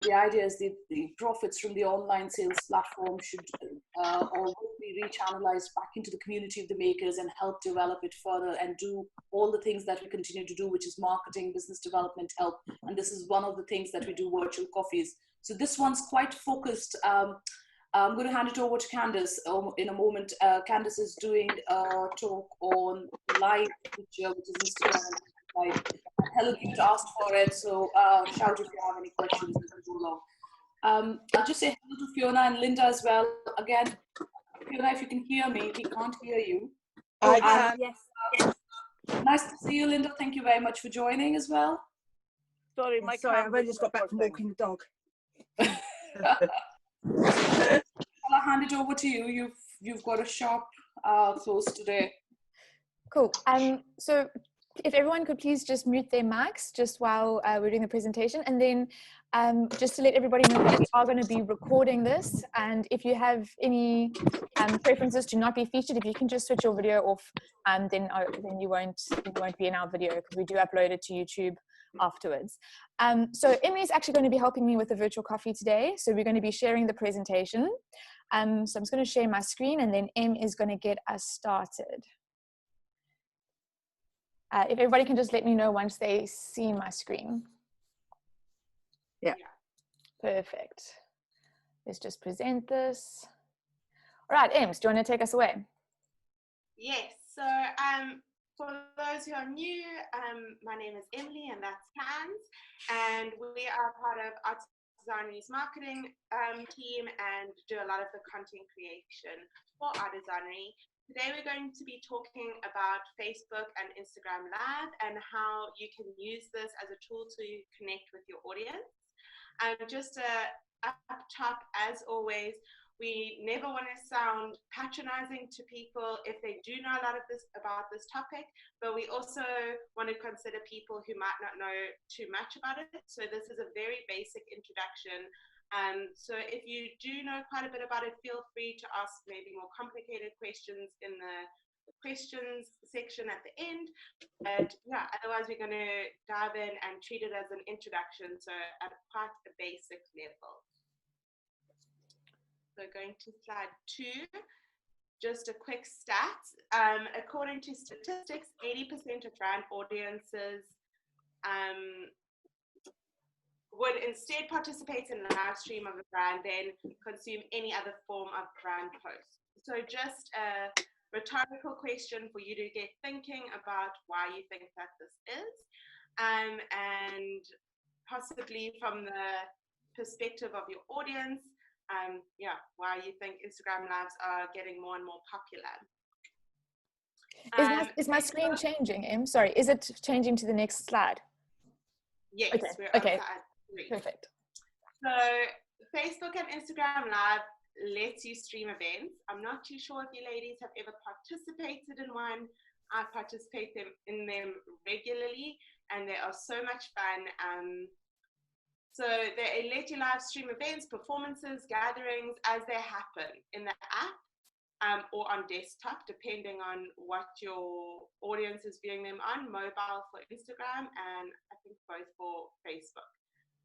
the idea is the profits from the online sales platform should or will be rechannelized back into the community of the makers and help develop it further and do all the things that we continue to do, which is marketing, business development, help. And this is one of the things that we do, virtual coffees. So this one's quite focused. I'm going to hand it over to Candice in a moment. Candice is doing a talk on live feature, which is Instagram live. Helen, you'd asked for it, so shout if you have any questions as we go along. I'll just say hello to Fiona and Linda as well. Again, Fiona, if you can hear me, we can't hear you. I can. Yes. Nice to see you, Linda. Thank you very much for joining as well. Sorry, I've only just got back from walking the dog. I'll hand it over to you. You've got a sharp close today. Cool. So if everyone could please just mute their mics just while we're doing the presentation, and then just to let everybody know that we are going to be recording this, and if you have any preferences to not be featured, if you can just switch your video off, then you won't be in our video, because we do upload it to YouTube afterwards. So Emily is actually going to be helping me with the virtual coffee today, so we're going to be sharing the presentation. So I'm just going to share my screen, and then Em is going to get us started. If everybody can just let me know once they see my screen. Yeah. Perfect. Let's just present this. All right, Ems, do you want to take us away? Yes. So for those who are new, my name is Emily, and that's Hans, and we are part of Artisanry's marketing team and do a lot of the content creation for Artisanry. Today we're going to be talking about Facebook and Instagram Live and how you can use this as a tool to connect with your audience. Just up top, as always, we never want to sound patronizing to people if they do know a lot of about this topic, but we also want to consider people who might not know too much about it. So this is a very basic introduction. So if you do know quite a bit about it, feel free to ask maybe more complicated questions in the questions section at the end. But yeah, otherwise we're going to dive in and treat it as an introduction, so at quite a basic level. So going to slide 2, just a quick stat. According to statistics, 80% of brand audiences would instead participate in a live stream of a brand than consume any other form of brand post. So just a rhetorical question for you to get thinking about why you think that this is, and possibly from the perspective of your audience, why you think Instagram Lives are getting more and more popular. Is my screen changing, Em? Sorry, is it changing to the next slide? Yes, okay. we're Okay. Perfect. So Facebook and Instagram Live lets you stream events. I'm not too sure if you ladies have ever participated in one. I participate in them regularly, and they are so much fun. So they let you live stream events, performances, gatherings as they happen in the app or on desktop, depending on what your audience is viewing them on, mobile for Instagram, and I think both for Facebook.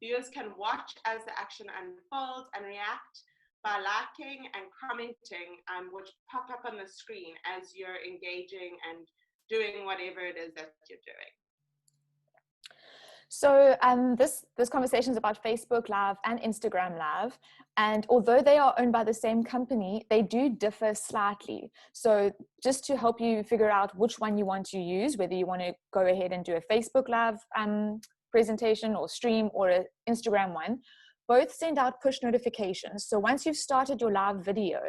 Viewers can watch as the action unfolds and react by liking and commenting, which pop up on the screen as you're engaging and doing whatever it is that you're doing. So this conversation is about Facebook Live and Instagram Live, and although they are owned by the same company, they do differ slightly. So just to help you figure out which one you want to use, whether you want to go ahead and do a Facebook Live presentation or stream, or an Instagram one, both send out push notifications. So once you've started your live video,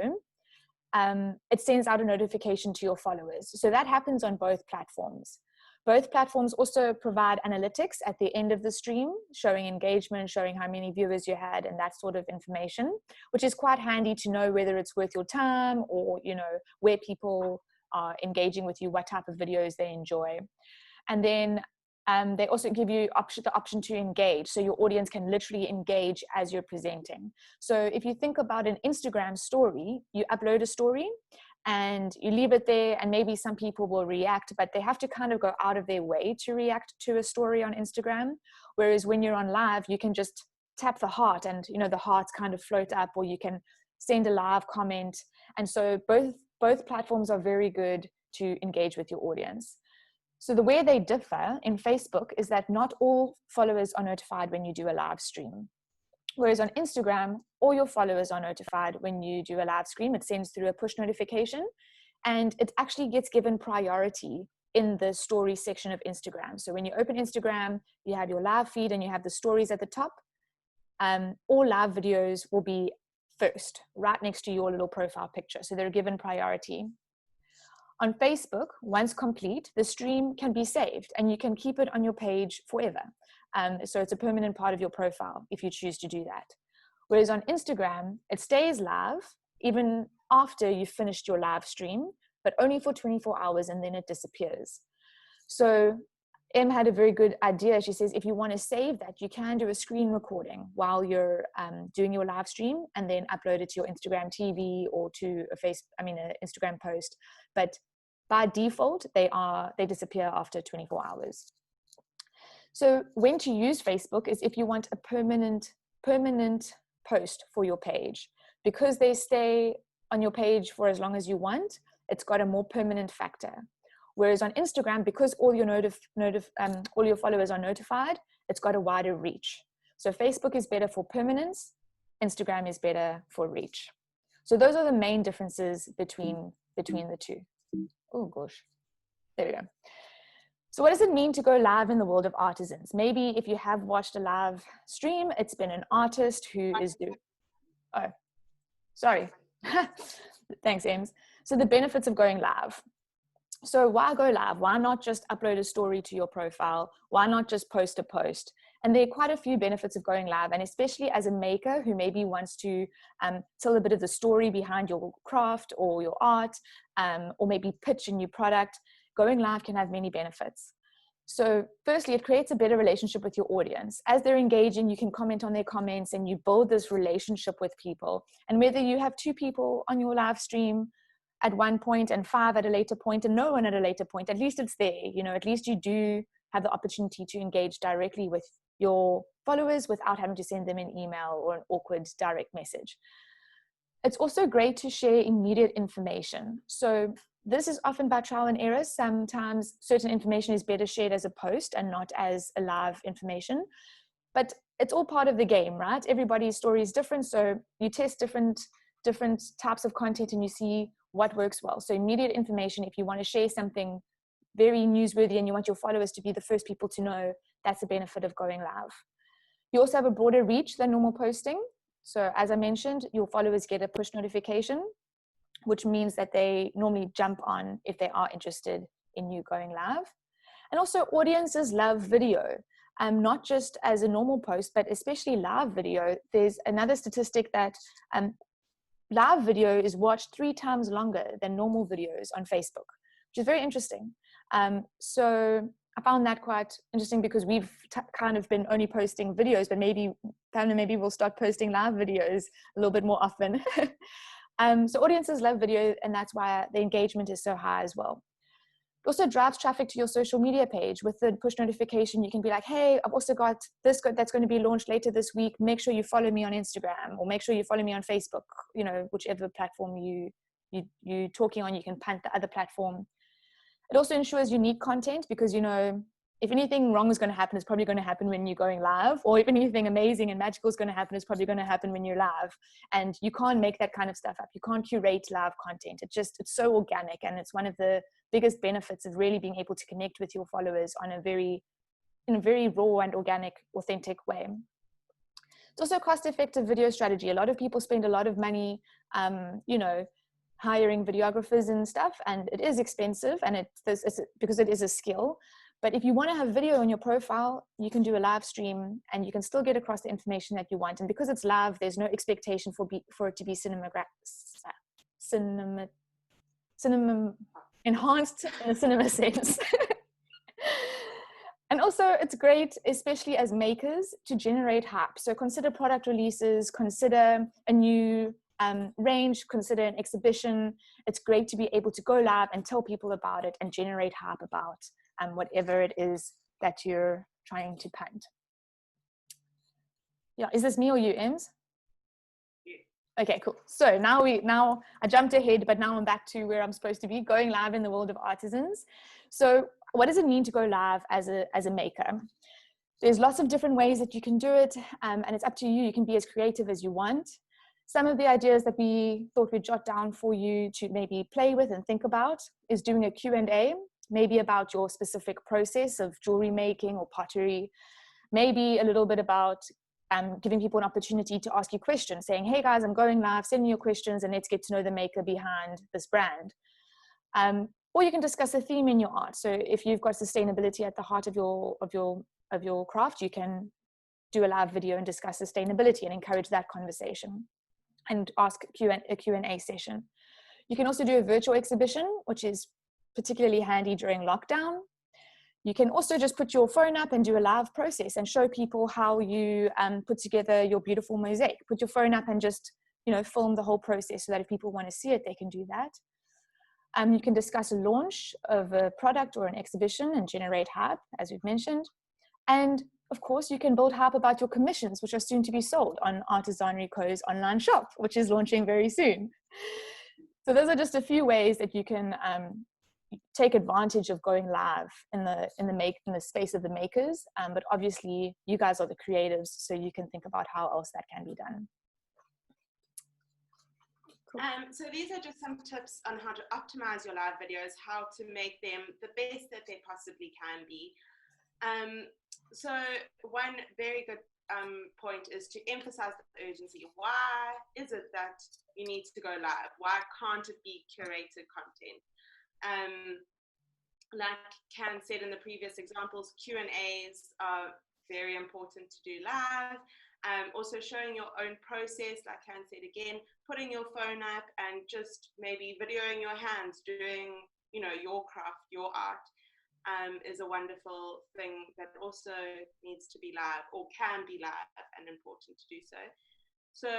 it sends out a notification to your followers. So that happens on both platforms. Both platforms also provide analytics at the end of the stream, showing engagement, showing how many viewers you had, and that sort of information, which is quite handy to know whether it's worth your time, or where people are engaging with you, what type of videos they enjoy. And then they also give you the option to engage, so your audience can literally engage as you're presenting. So if you think about an Instagram story, you upload a story and you leave it there, and maybe some people will react, but they have to kind of go out of their way to react to a story on Instagram. Whereas when you're on live, you can just tap the heart and, you know, the hearts kind of float up, or you can send a live comment. And so both platforms are very good to engage with your audience. So the way they differ in Facebook is that not all followers are notified when you do a live stream. Whereas on Instagram, all your followers are notified when you do a live stream. It sends through a push notification, and it actually gets given priority in the story section of Instagram. So when you open Instagram, you have your live feed and you have the stories at the top. All live videos will be first, right next to your little profile picture. So they're given priority. On Facebook, once complete, the stream can be saved and you can keep it on your page forever. So it's a permanent part of your profile if you choose to do that. Whereas on Instagram, it stays live even after you've finished your live stream, but only for 24 hours and then it disappears. So Em had a very good idea. She says, if you want to save that, you can do a screen recording while you're doing your live stream and then upload it to your Instagram TV or to an Instagram post. But by default, they disappear after 24 hours. So when to use Facebook is if you want a permanent post for your page. Because they stay on your page for as long as you want, it's got a more permanent factor. Whereas on Instagram, because all your all your followers are notified, it's got a wider reach. So Facebook is better for permanence, Instagram is better for reach. So those are the main differences between the two. Oh gosh, there we go. So what does it mean to go live in the world of artisans? Maybe if you have watched a live stream, it's been an artist who is doing, oh, sorry. Thanks, Ems. So the benefits of going live. So why go live? Why not just upload a story to your profile? Why not just post a post? And there are quite a few benefits of going live, and especially as a maker who maybe wants to tell a bit of the story behind your craft or your art, or maybe pitch a new product, going live can have many benefits. So firstly, it creates a better relationship with your audience. As they're engaging, you can comment on their comments and you build this relationship with people. And whether you have 2 people on your live stream at one point and 5 at a later point and no one at a later point, at least it's there, you know, at least you do have the opportunity to engage directly with your followers without having to send them an email or an awkward direct message. It's also great to share immediate information. So this is often by trial and error. Sometimes certain information is better shared as a post and not as a live information, but it's all part of the game, right? Everybody's story is different. So you test different types of content and you see what works well. So immediate information, if you want to share something very newsworthy and you want your followers to be the first people to know, that's the benefit of going live. You also have a broader reach than normal posting. So as I mentioned, your followers get a push notification, which means that they normally jump on if they are interested in you going live. And also audiences love video, not just as a normal post, but especially live video. There's another statistic that live video is watched 3 times longer than normal videos on Facebook, which is very interesting. So I found that quite interesting because we've kind of been only posting videos, but maybe we'll start posting live videos a little bit more often. So audiences love video, and that's why the engagement is so high as well. It also drives traffic to your social media page. With the push notification, you can be like, hey, I've also got this that's going to be launched later this week. Make sure you follow me on Instagram, or make sure you follow me on Facebook, you know, whichever platform you're talking on, you can punt the other platform. It also ensures unique content because, you know, if anything wrong is going to happen, it's probably going to happen when you're going live, or if anything amazing and magical is going to happen, it's probably going to happen when you're live. And you can't make that kind of stuff up. You can't curate live content. It's so organic, and it's one of the biggest benefits of really being able to connect with your followers in a very raw and organic, authentic way. It's also a cost-effective video strategy. A lot of people spend a lot of money, you know, hiring videographers and stuff, and it is expensive, and because it is a skill. But if you want to have video on your profile, you can do a live stream and you can still get across the information that you want. And because it's live, there's no expectation for it to be cinema enhanced in a cinema sense. And also it's great, especially as makers, to generate hype. So consider product releases, consider a new range, consider an exhibition. It's great to be able to go live and tell people about it and generate hype about whatever it is that you're trying to punt. Yeah, is this me or you, Ems? You. Okay, cool. So now I jumped ahead, but now I'm back to where I'm supposed to be, going live in the world of artisans. So what does it mean to go live as a maker? There's lots of different ways that you can do it, and it's up to you. You can be as creative as you want. Some of the ideas that we thought we'd jot down for you to maybe play with and think about is doing a Q&A, maybe about your specific process of jewelry making or pottery, maybe a little bit about giving people an opportunity to ask you questions, saying, hey guys, I'm going live, send me your questions and let's get to know the maker behind this brand. Or you can discuss a theme in your art. So if you've got sustainability at the heart of your craft, you can do a live video and discuss sustainability and encourage that conversation and ask a Q&A session. You can also do a virtual exhibition, which is particularly handy during lockdown. You can also just put your phone up and do a live process and show people how you put together your beautiful mosaic. Put your phone up and just, film the whole process so that if people want to see it, they can do that. You can discuss a launch of a product or an exhibition and generate hype, as we've mentioned. And of course, you can build hype about your commissions, which are soon to be sold on Artisanry Co.'s online shop, which is launching very soon. So those are just a few ways that you can take advantage of going live in the space of the makers. But obviously, you guys are the creatives, so you can think about how else that can be done. Cool. So these are just some tips on how to optimize your live videos, how to make them the best that they possibly can be. So one very good point is to emphasize the urgency. Why is it that you need to go live? Why can't it be curated content? Like Can said in the previous examples, Q&As are very important to do live. Also showing your own process, like Can said again, putting your phone up and just maybe videoing your hands, doing, your craft, your art. Is a wonderful thing that also needs to be live or can be live and important to do so. So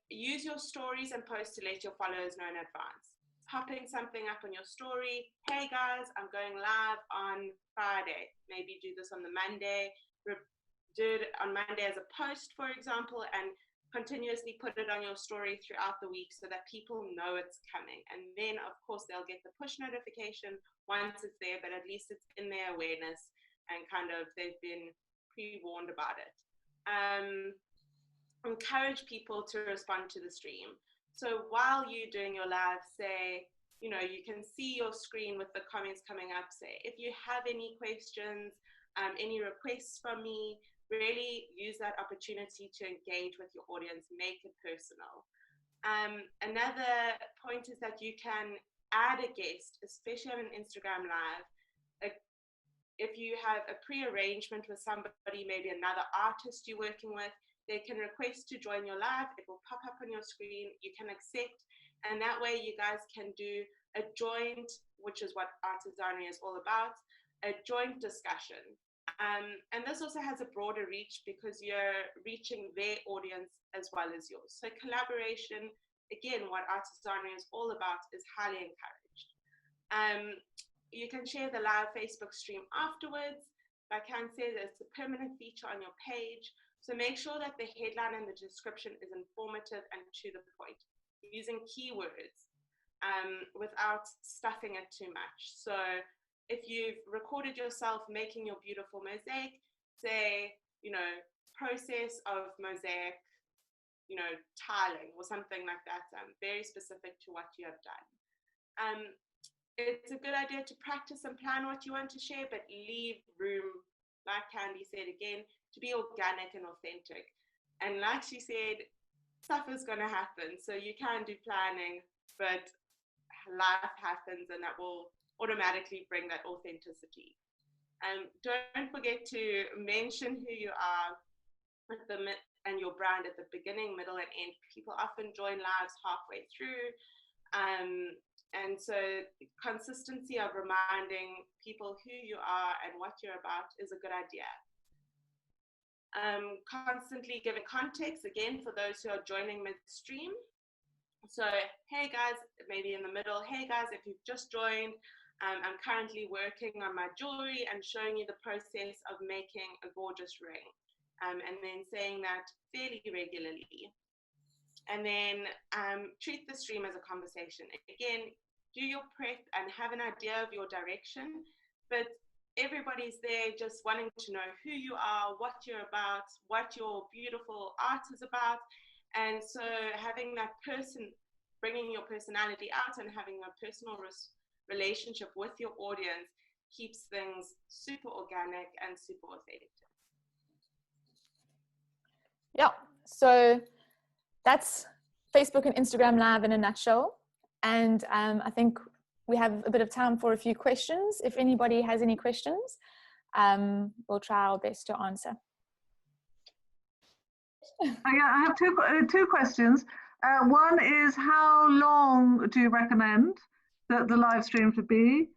use your stories and posts to let your followers know in advance. Popping something up on your story, hey guys, I'm going live on Friday. Maybe do this on the Monday, do it on Monday as a post, for example, and continuously put it on your story throughout the week so that people know it's coming. And then, of course, they'll get the push notification once it's there, but at least it's in their awareness and kind of they've been pre-warned about it. Encourage people to respond to the stream. So while you're doing your live, say, you can see your screen with the comments coming up, say, if you have any questions, any requests from me, really use that opportunity to engage with your audience, make it personal. Another point is that you can add a guest, especially on an Instagram live. If you have a pre-arrangement with somebody, maybe another artist you're working with, they can request to join your live. It will pop up on your screen. You can accept, and that way you guys can do a joint, which is what Artisanry is all about, a joint discussion. And this also has a broader reach because you're reaching their audience as well as yours. So collaboration, again, what Artisanry is all about, is highly encouraged. You can share the live Facebook stream afterwards. Like Can said, it's a permanent feature on your page. So make sure that the headline and the description is informative and to the point, using keywords without stuffing it too much. So if you've recorded yourself making your beautiful mosaic, say, process of mosaic, tiling or something like that, very specific to what you have done. It's a good idea to practice and plan what you want to share, but leave room, like Candy said again, to be organic and authentic. And like she said, stuff is going to happen. So you can do planning, but life happens and that will automatically bring that authenticity. Don't forget to mention who you are and your brand at the beginning, middle, and end. People often join lives halfway through. And so consistency of reminding people who you are and what you're about is a good idea. Constantly giving context, again, for those who are joining midstream. So, hey guys, maybe in the middle, hey guys, if you've just joined, I'm currently working on my jewelry and showing you the process of making a gorgeous ring. and then saying that fairly regularly. And then treat the stream as a conversation. Again, do your prep and have an idea of your direction, but everybody's there just wanting to know who you are, what you're about, what your beautiful art is about. And so having that person, bringing your personality out and having a personal relationship with your audience keeps things super organic and super authentic. Yeah, so that's Facebook and Instagram Live in a nutshell. And I think we have a bit of time for a few questions. If anybody has any questions, we'll try our best to answer. Yeah, I have two questions. One is, how long do you recommend that the live stream should be?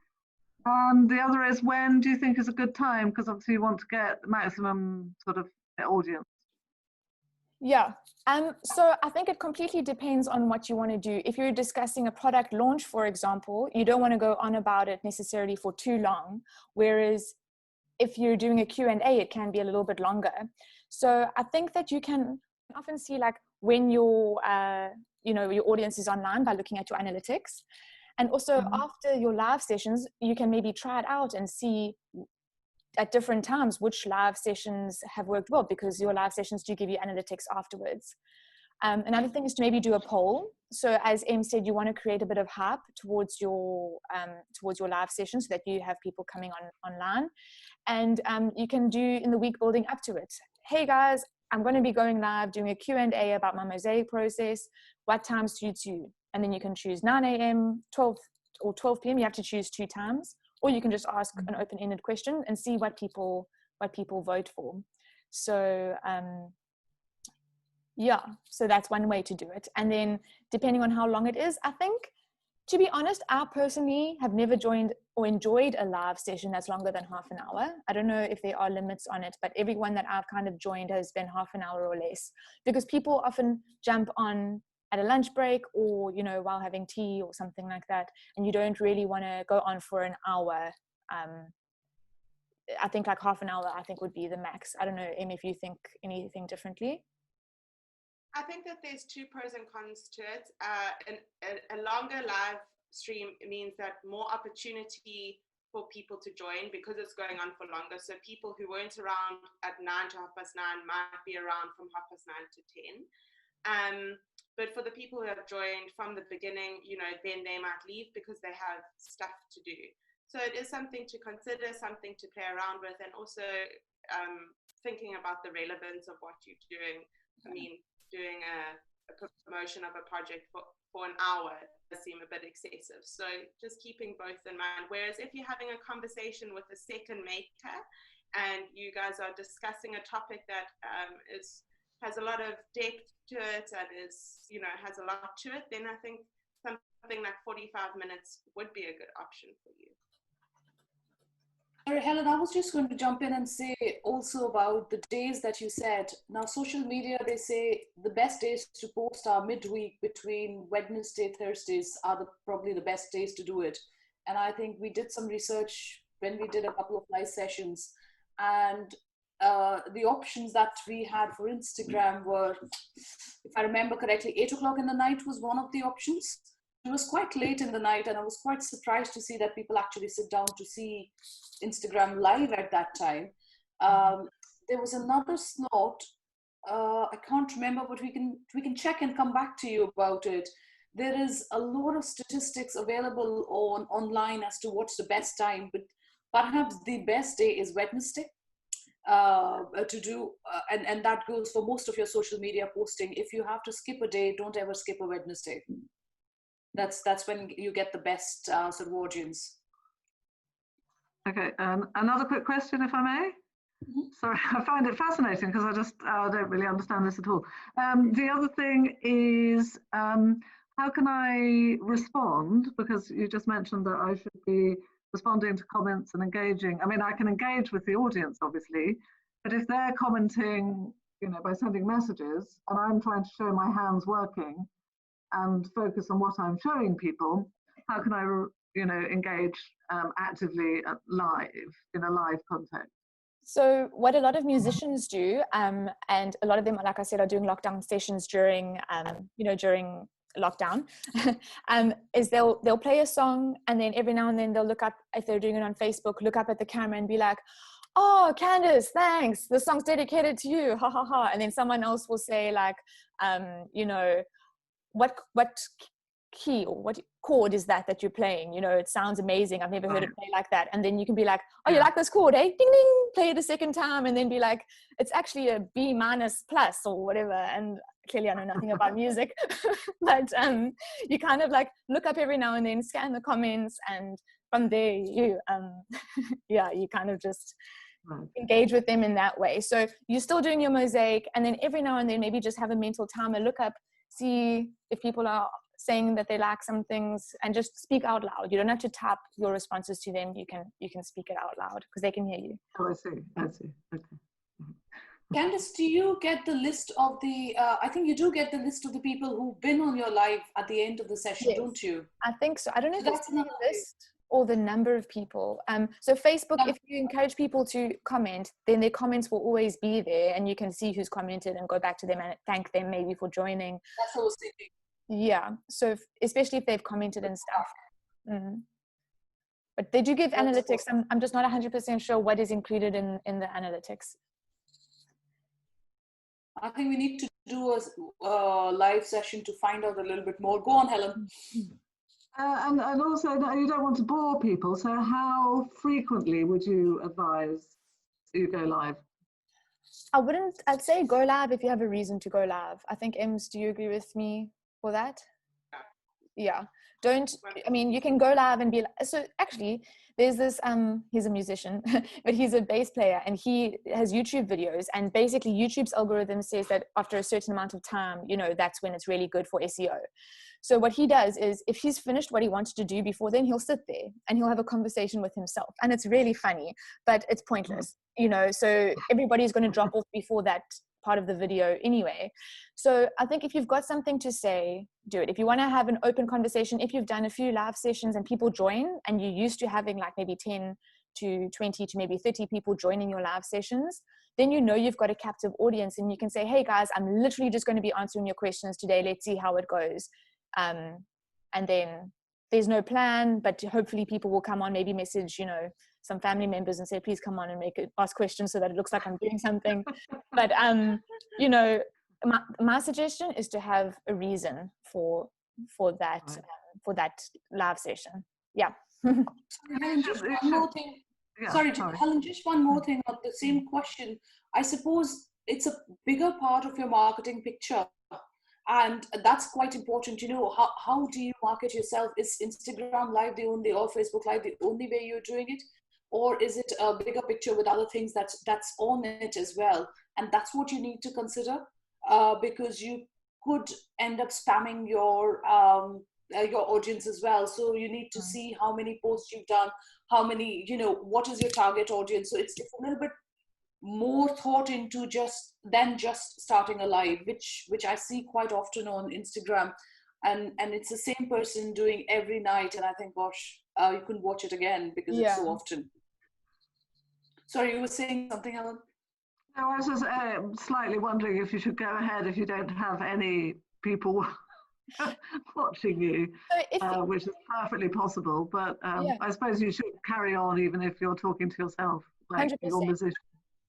And the other is, when do you think is a good time? Because obviously you want to get maximum sort of audience. Yeah, so I think it completely depends on what you want to do. If you're discussing a product launch, for example, you don't want to go on about it necessarily for too long. Whereas if you're doing a Q&A, it can be a little bit longer. So I think that you can often see like when your, your audience is online by looking at your analytics. And also after your live sessions, you can maybe try it out and see at different times which live sessions have worked well, because your live sessions do give you analytics afterwards. Another thing is to maybe do a poll. So as Em said, you want to create a bit of hype towards your live session so that you have people coming online. And you can do in the week building up to it. Hey guys, I'm going to be going live doing a Q&A about my mosaic process. What time suits you? And then you can choose 9 a.m., 12 or 12 p.m. You have to choose 2 times. Or you can just ask an open-ended question and see what people vote for. So yeah, so that's one way to do it. And then depending on how long it is, I think, to be honest, I personally have never joined or enjoyed a live session that's longer than half an hour. I don't know if there are limits on it, but everyone that I've kind of joined has been half an hour or less, because people often jump on at a lunch break or, while having tea or something like that. And you don't really want to go on for an hour. I think like half an hour, I think would be the max. I don't know, Em, if you think anything differently. I think that there's 2 pros and cons to it. A longer live stream means that more opportunity for people to join because it's going on for longer. So people who weren't around at 9 to 9:30 might be around from 9:30 to 10. But for the people who have joined from the beginning, then they might leave because they have stuff to do. So it is something to consider, something to play around with, and also thinking about the relevance of what you're doing. I mean, doing a promotion of a project for an hour does seem a bit excessive. So just keeping both in mind. Whereas if you're having a conversation with a second maker and you guys are discussing a topic that has a lot of depth to it and has a lot to it, then I think something like 45 minutes would be a good option for you. Sorry, Helen, I was just going to jump in and say also about the days that you said. Now, social media, they say the best days to post are midweek between Wednesday, Thursdays are probably the best days to do it. And I think we did some research when we did a couple of live sessions, and the options that we had for Instagram were, if I remember correctly, 8 o'clock in the night was one of the options. It was quite late in the night, and I was quite surprised to see that people actually sit down to see Instagram live at that time. There was another slot. I can't remember, but we can check and come back to you about it. There is a lot of statistics available online as to what's the best time, but perhaps the best day is Wednesday to do, and that goes for most of your social media posting. If you have to skip a day, don't ever skip a Wednesday. That's when you get the best sort of audience. Okay, another quick question, if I may. Sorry, I find it fascinating because I just don't really understand this at all. The other thing is, how can I respond? Because you just mentioned that I should be responding to comments and engaging. I mean, I can engage with the audience, obviously, but if they're commenting, by sending messages, and I'm trying to show my hands working and focus on what I'm showing people, how can I, engage actively live, in a live context? So what a lot of musicians do, and a lot of them, like I said, are doing lockdown sessions during, during lockdown, is they'll play a song, and then every now and then they'll look up, if they're doing it on Facebook, look up at the camera and be like, "Oh, Candace, thanks. The song's dedicated to you. Ha ha ha." And then someone else will say like, what key or what chord is that you're playing? It sounds amazing. I've never heard it play like that. And then you can be like, "Oh, you like this chord, eh? Ding ding." Play it a second time, and then be like, "It's actually a B minus plus or whatever." And clearly I know nothing about music, but you kind of like look up every now and then, scan the comments, and from there you you kind of just engage with them in that way. So you're still doing your mosaic, and then every now and then maybe just have a mental timer, look up, see if people are saying that they like some things, and just speak out loud. You don't have to tap your responses to them. You can speak it out loud because they can hear you. Oh, I see. Okay. Candice, do you get the list of the, I think you do get the list of the people who've been on your live at the end of the session, Yes, don't you? I think so. I don't know if So that's that's the another list or the number of people. So Facebook, if you encourage people to comment, then their comments will always be there, and you can see who's commented and go back to them and thank them maybe for joining. That's what I was thinking. Yeah. So especially if they've commented and stuff. But they do give analytics. I'm just not 100% sure what is included in the analytics. I think we need to do a live session to find out a little bit more. Go on, Helen. And also, no, you don't want to bore people. So how frequently would you advise you go live? I'd say go live if you have a reason to go live. I think, Ems, do you agree with me for that? Yeah. You can go live and be like, so actually there's this, he's a musician, but he's a bass player, and he has YouTube videos, and basically YouTube's algorithm says that after a certain amount of time, that's when it's really good for SEO. So what he does is, if he's finished what he wanted to do before then, he'll sit there and he'll have a conversation with himself, and it's really funny, but it's pointless, so everybody's going to drop off before that part of the video anyway. So I think if you've got something to say, do it. If you want to have an open conversation, if you've done a few live sessions and people join, and you're used to having like maybe 10 to 20 to maybe 30 people joining your live sessions, then you've got a captive audience, and you can say, "Hey guys, I'm literally just going to be answering your questions today. Let's see how it goes." And then there's no plan, but hopefully people will come on, maybe message, some family members and say, "Please come on and ask questions so that it looks like I'm doing something." But, my suggestion is to have a reason for that, for that live session. Yeah. Helen, just one more thing. Sorry, Helen, just one more thing on the same question. I suppose it's a bigger part of your marketing picture, and that's quite important. How do you market yourself? Is Instagram Live the only, or Facebook Live the only way you're doing it? Or is it a bigger picture with other things that's on it as well? And that's what you need to consider, because you could end up spamming your audience as well. So you need to see how many posts you've done, how many, what is your target audience. So it's a little bit more thought into just starting a live, which I see quite often on Instagram, and it's the same person doing every night, and I think, gosh, you couldn't watch it again because it's so often. Sorry, you were saying something, Helen? No, I was just slightly wondering if you should go ahead if you don't have any people watching you, which is perfectly possible. But I suppose you should carry on even if you're talking to yourself, like 100%. Your musician.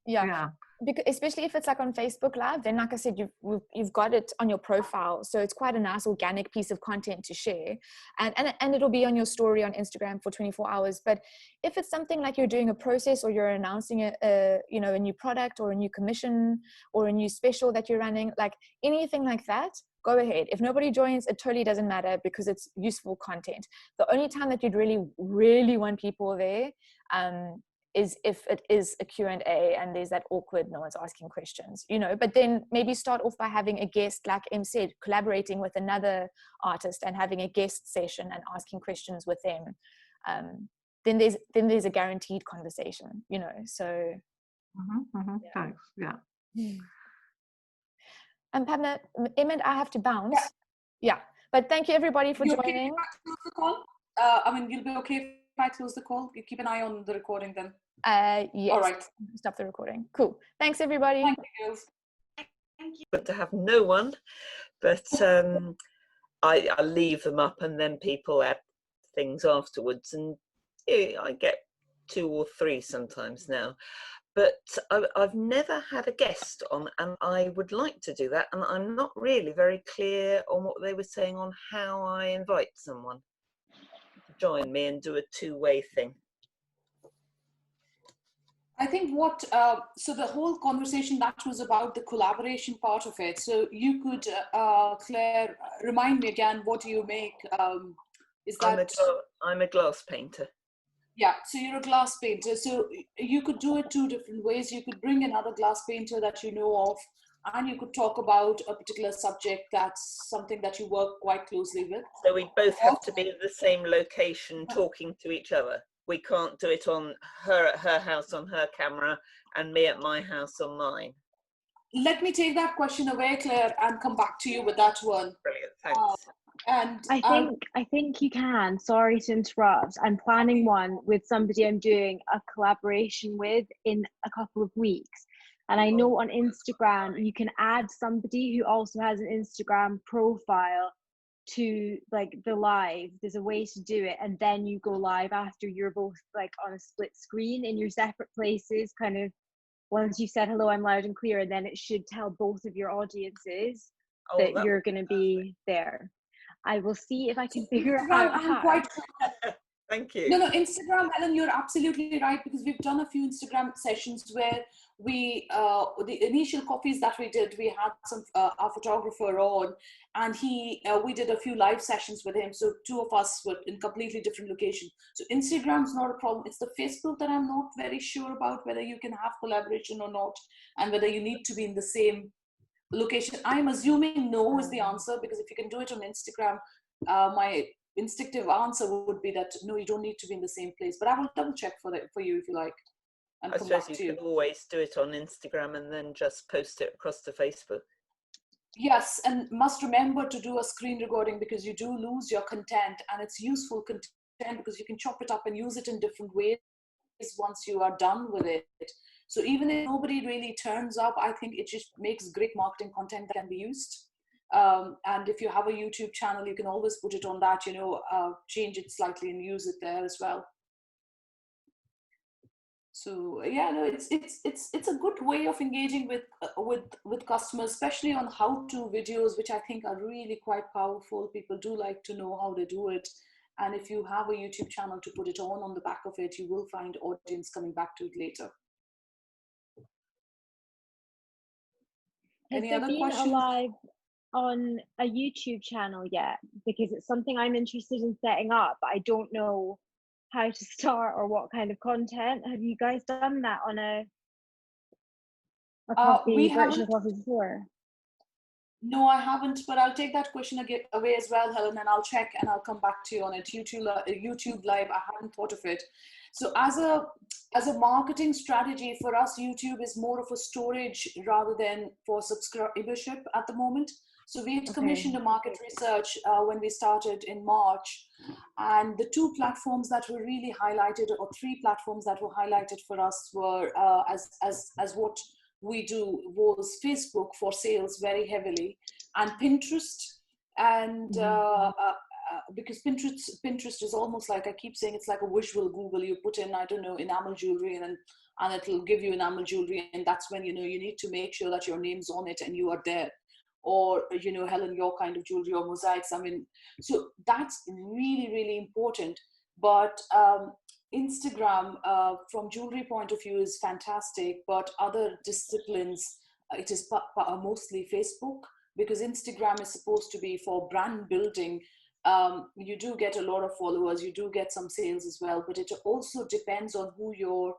Yeah. Because especially if it's like on Facebook Live, then like I said, you've got it on your profile, so it's quite a nice organic piece of content to share, and it'll be on your story on Instagram for 24 hours. But if it's something like you're doing a process, or you're announcing a new product, or a new commission, or a new special that you're running, like anything like that, go ahead. If nobody joins, it totally doesn't matter, because it's useful content. The only time that you'd really want people there is if it is a Q&A and there's that awkward, no one's asking questions, but then maybe start off by having a guest, like Em said, collaborating with another artist and having a guest session and asking questions with them. Then there's a guaranteed conversation, so. Thanks, yeah. And Pamela, Em and I have to bounce. Yeah, but thank you everybody for joining. Okay if I close the call? You'll be okay if I close the call? You keep an eye on the recording then. Yes. All right. Stop the recording. Cool. Thanks, everybody. Thank you, girls. Thank you. But to have no one, but I leave them up and then people add things afterwards, and I get 2 or 3 sometimes now. But I've never had a guest on, and I would like to do that, and I'm not really very clear on what they were saying on how I invite someone to join me and do a 2-way thing. I think so the whole conversation that was about the collaboration part of it. So you could, Claire, remind me again, what do you make? Is that... I'm a glass painter. Yeah, so you're a glass painter. So you could do it 2 different ways. You could bring another glass painter that you know of, and you could talk about a particular subject that's something that you work quite closely with. So we both have to be at the same location talking to each other. We can't do it on her at her house on her camera and me at my house on mine. Let me take that question away, Claire, and come back to you with that one. Brilliant, thanks. And I think you can. Sorry to interrupt. I'm planning one with somebody I'm doing a collaboration with in a couple of weeks. And I know on Instagram you can add somebody who also has an Instagram profile to like the live. There's a way to do it, and then you go live after you're both like on a split screen in your separate places, kind of once you said hello, I'm loud and clear, and then it should tell both of your audiences that you're going to be there. I will see if I can figure out how. Thank you. No, Instagram, Helen, you're absolutely right, because we've done a few Instagram sessions where we, the initial copies that we did, we had some our photographer on, and we did a few live sessions with him. So 2 of us were in completely different locations. So Instagram's not a problem. It's the Facebook that I'm not very sure about, whether you can have collaboration or not, and whether you need to be in the same location. I'm assuming no is the answer, because if you can do it on Instagram, my instinctive answer would be that no, you don't need to be in the same place. But I will double check for you if you like, and I come suppose back to you you. can always do it on Instagram and then just post it across to Facebook. Yes, and must remember to do a screen recording, because you do lose your content, and it's useful content because you can chop it up and use it in different ways once you are done with it. So even if nobody really turns up, I think it just makes great marketing content that can be used. And if you have a YouTube channel, you can always put it on that, change it slightly and use it there as well. So yeah, no, it's a good way of engaging with customers, especially on how-to videos, which I think are really quite powerful. People do like to know how they do it. And if you have a YouTube channel to put it on the back of it, you will find audience coming back to it later. Any other questions? Has there been a live on a YouTube channel yet? Because it's something I'm interested in setting up, but I don't know how to start or what kind of content. Have you guys done that on a coffee, virtual coffee before? No, I haven't, but I'll take that question away as well, Helen, and I'll check and I'll come back to you on it. YouTube Live, I haven't thought of it. So as a marketing strategy for us, YouTube is more of a storage rather than for subscribership at the moment. So we had commissioned a market research when we started in March, and the 2 platforms that were really highlighted, or 3 platforms that were highlighted for us, were as what we do was Facebook for sales very heavily, and Pinterest, and because Pinterest is almost like, I keep saying, it's like a visual Google. You put in, I don't know, enamel jewelry, and it'll give you enamel jewelry, and that's when you need to make sure that your name's on it and you are there. Or Helen, your kind of jewelry, or mosaics. I mean, so that's really, really important. But Instagram, from jewelry point of view, is fantastic, but other disciplines, it is mostly Facebook, because Instagram is supposed to be for brand building. You do get a lot of followers, you do get some sales as well, but it also depends on who your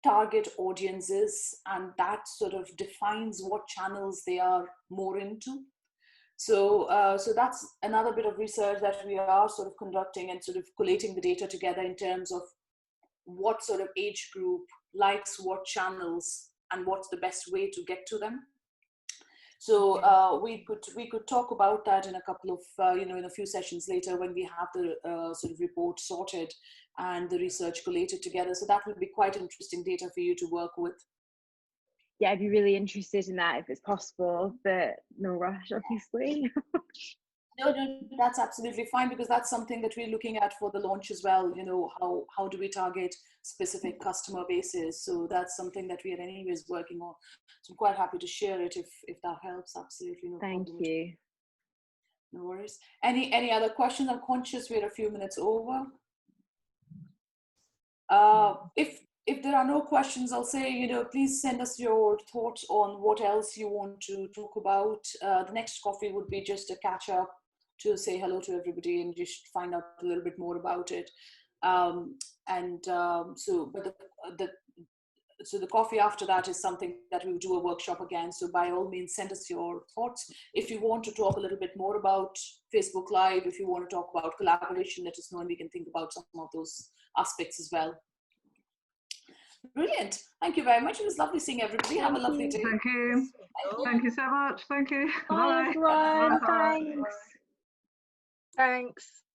target audience is, and that sort of defines what channels they are more into. So that's another bit of research that we are sort of conducting, and sort of collating the data together in terms of what sort of age group likes what channels and what's the best way to get to them. So we could talk about that in a couple of in a few sessions later when we have the sort of report sorted and the research collated together. So that would be quite interesting data for you to work with. Yeah, I'd be really interested in that if it's possible, but no rush, obviously. No, that's absolutely fine, because that's something that we're looking at for the launch as well. How do we target specific customer bases? So that's something that we are anyways working on. So I'm quite happy to share it if that helps. Absolutely no Thank problem. you. No worries. Any other questions? I'm conscious we're a few minutes over. If there are no questions, I'll say, please send us your thoughts on what else you want to talk about. The next coffee would be just a catch up to say hello to everybody and just find out a little bit more about it. So the coffee after that is something that we'll do a workshop again. So by all means, send us your thoughts. If you want to talk a little bit more about Facebook Live, if you want to talk about collaboration, let us know and we can think about some of those aspects as well. Brilliant. Thank you very much. It was lovely seeing everybody. Have a lovely day. Thank you. Thank you so much. Thank you. Bye, everyone. Bye. Thanks. Thanks.